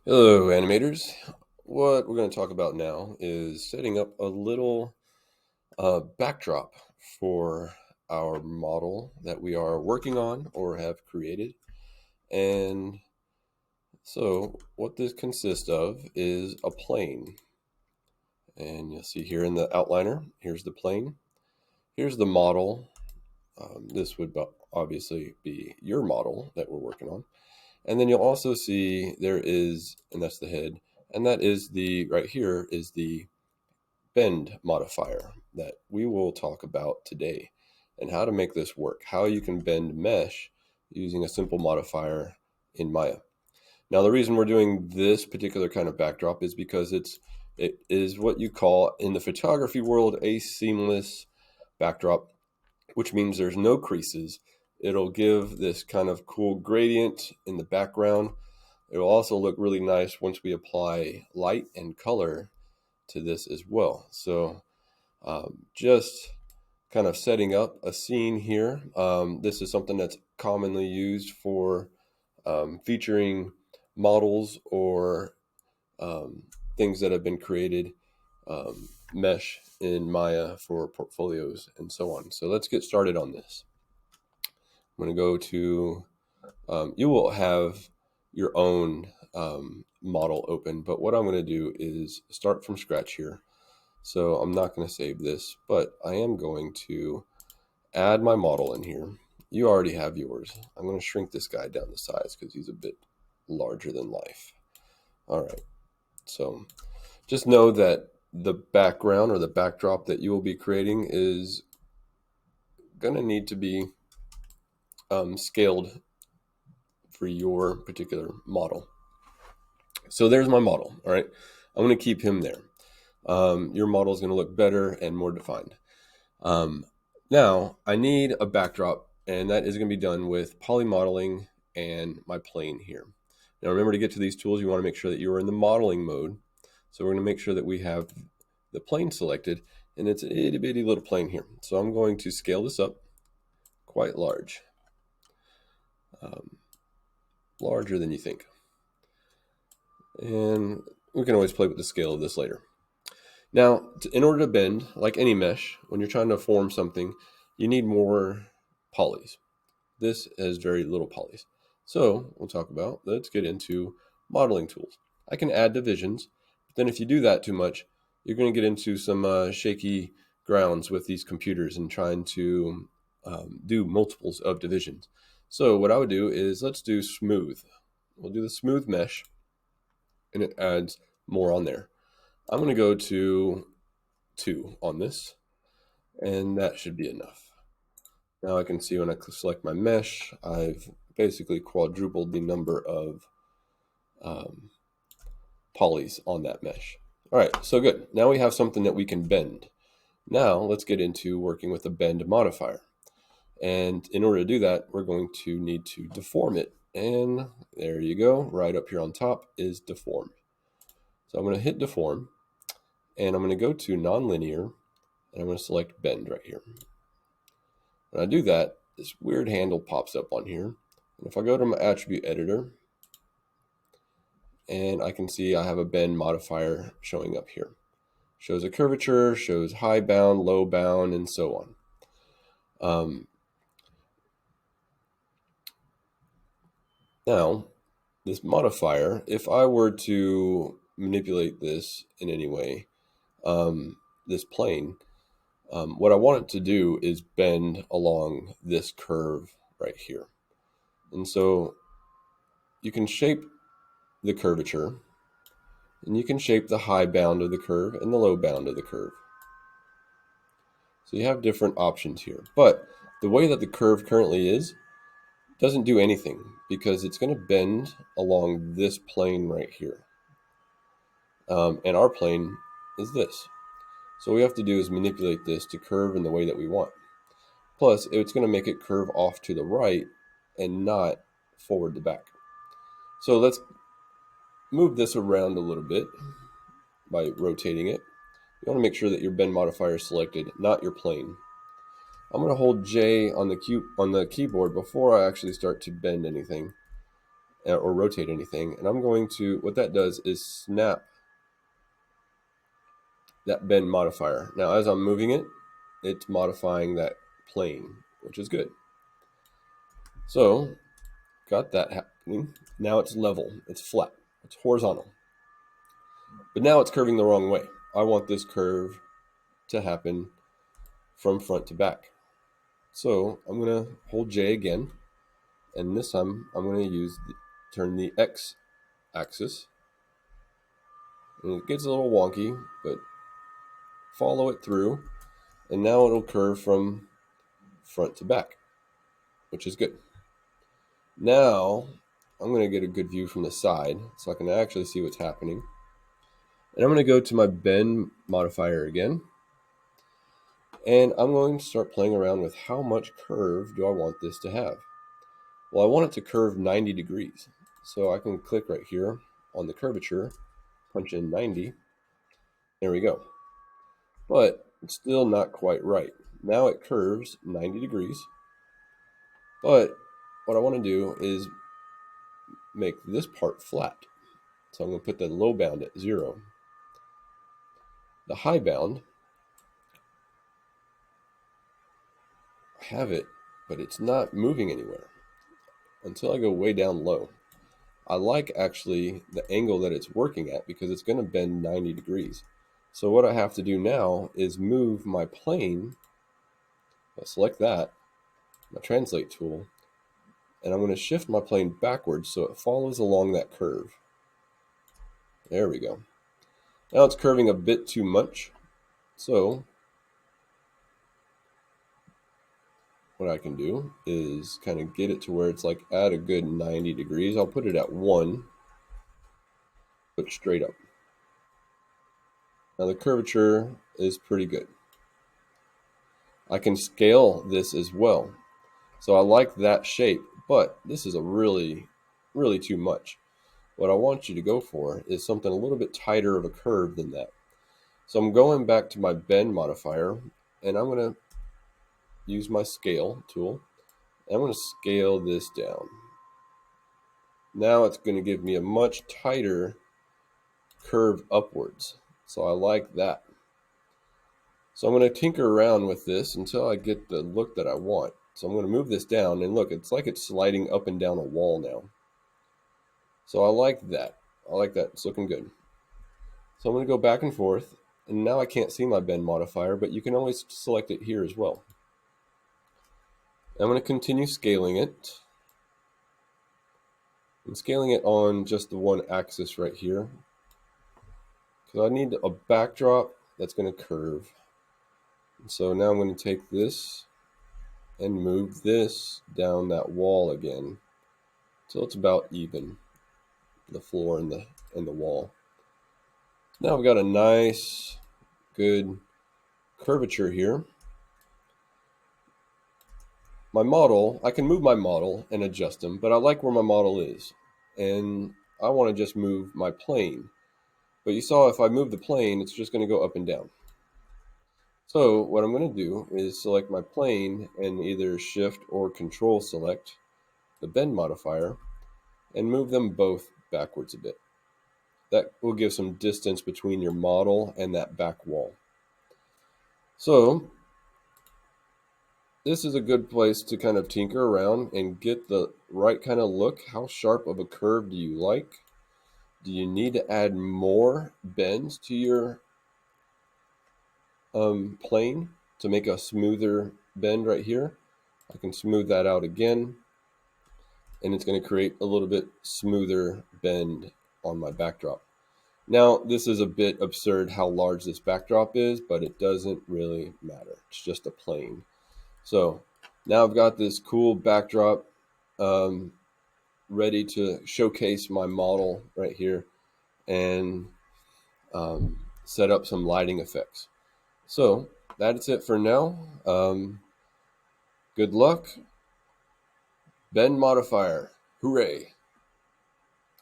Hello, animators. What we're going to talk about now is setting up a little backdrop for our model that we are working on or have created. And so, what this consists of is a plane. And you'll see here in the outliner, here's the plane, here's the model. This would obviously be your model that we're working on. And then you'll also see there is, and that's the head, and that is right here is the bend modifier that we will talk about today and how to make this work, how you can bend mesh using a simple modifier in Maya. Now, the reason we're doing this particular kind of backdrop is because it is what you call in the photography world a seamless backdrop, which means there's no creases. It'll give this kind of cool gradient in the background. It will also look really nice once we apply light and color to this as well. So just kind of setting up a scene here. This is something that's commonly used for featuring models or things that have been created, mesh in Maya for portfolios and so on. So let's get started on this. I'm going to go to, you will have your own model open, but what I'm going to do is start from scratch here. So I'm not going to save this, but I am going to add my model in here. You already have yours. I'm going to shrink this guy down to size because he's a bit larger than life. All right. So just know that the background or the backdrop that you will be creating is going to need to be scaled for your particular model. So there's my model. All right. I'm going to keep him there. Your model is going to look better and more defined. Now I need a backdrop, and that is going to be done with poly modeling and my plane here. Now remember, to get to these tools, you want to make sure that you're in the modeling mode. So we're going to make sure that we have the plane selected, and it's an itty bitty little plane here. So I'm going to scale this up quite large, larger than you think. And we can always play with the scale of this later. Now, in order to bend, like any mesh, when you're trying to form something, you need more polys. This has very little polys. So let's get into modeling tools. I can add divisions, but then if you do that too much, you're going to get into some shaky grounds with these computers and trying to do multiples of divisions. So what I would do is let's do smooth. We'll do the smooth mesh, and it adds more on there. I'm going to go to 2 on this, and that should be enough. Now I can see when I select my mesh, I've basically quadrupled the number of polys on that mesh. All right, so good. Now we have something that we can bend. Now let's get into working with a bend modifier. And in order to do that, we're going to need to deform it. And there you go. Right up here on top is deform. So I'm going to hit deform, and I'm going to go to nonlinear, and I'm going to select bend right here. When I do that, this weird handle pops up on here. And if I go to my attribute editor, and I can see I have a bend modifier showing up here. Shows a curvature, shows high bound, low bound, and so on. Now, this modifier, if I were to manipulate this in any way, this plane, what I want it to do is bend along this curve right here. And so you can shape the curvature, and you can shape the high bound of the curve and the low bound of the curve. So you have different options here. But the way that the curve currently is doesn't do anything because it's going to bend along this plane right here. And our plane is this. So what we have to do is manipulate this to curve in the way that we want. Plus, it's going to make it curve off to the right and not forward to back. So let's move this around a little bit by rotating it. You want to make sure that your bend modifier is selected, not your plane. I'm going to hold J on the keyboard before I actually start to bend anything. or rotate anything. And I'm going to, what that does is snap that bend modifier. Now, as I'm moving it, it's modifying that plane, which is good. So, got that happening. Now it's level, it's flat, it's horizontal. But now it's curving the wrong way. I want this curve to happen from front to back. So I'm going to hold J again, and this time I'm going to turn the X axis. And it gets a little wonky, but follow it through, and now it'll curve from front to back, which is good. Now I'm going to get a good view from the side so I can actually see what's happening. And I'm going to go to my bend modifier again. And I'm going to start playing around with how much curve do I want this to have. Well, I want it to curve 90 degrees. So I can click right here on the curvature, punch in 90. There we go. But it's still not quite right. Now it curves 90 degrees. But what I want to do is make this part flat. So I'm going to put the low bound at 0. The high bound, I have it, but it's not moving anywhere until I go way down low. I like actually the angle that it's working at because it's going to bend 90 degrees. So what I have to do now is move my plane. I'll select that, my translate tool, and I'm going to shift my plane backwards so it follows along that curve. There we go. Now it's curving a bit too much. So what I can do is kind of get it to where it's like at a good 90 degrees. I'll put it at 1, put straight up. Now the curvature is pretty good. I can scale this as well. So I like that shape, but this is a really too much. What I want you to go for is something a little bit tighter of a curve than that. So I'm going back to my bend modifier, and I'm going to use my scale tool. I'm going to scale this down. Now it's going to give me a much tighter curve upwards. So I like that. So I'm going to tinker around with this until I get the look that I want. So I'm going to move this down, and look, it's like it's sliding up and down a wall now. So I like that. I like that. It's looking good. So I'm going to go back and forth, and now I can't see my bend modifier, but you can always select it here as well. I'm going to continue scaling it. I'm scaling it on just the one axis right here, because I need a backdrop that's going to curve. So now I'm going to take this and move this down that wall again until it's about even, the floor and the wall. Now we've got a nice, good curvature here. My model, I can move my model and adjust them, but I like where my model is. And I want to just move my plane. But you saw if I move the plane, it's just going to go up and down. So what I'm going to do is select my plane and either shift or control select the bend modifier and move them both backwards a bit. That will give some distance between your model and that back wall. So this is a good place to kind of tinker around and get the right kind of look. How sharp of a curve do you like? Do you need to add more bends to your plane to make a smoother bend right here? I can smooth that out again, and it's going to create a little bit smoother bend on my backdrop. Now, this is a bit absurd how large this backdrop is, but it doesn't really matter. It's just a plane. So now I've got this cool backdrop ready to showcase my model right here and set up some lighting effects. So that's it for now. Good luck. Bend modifier. Hooray.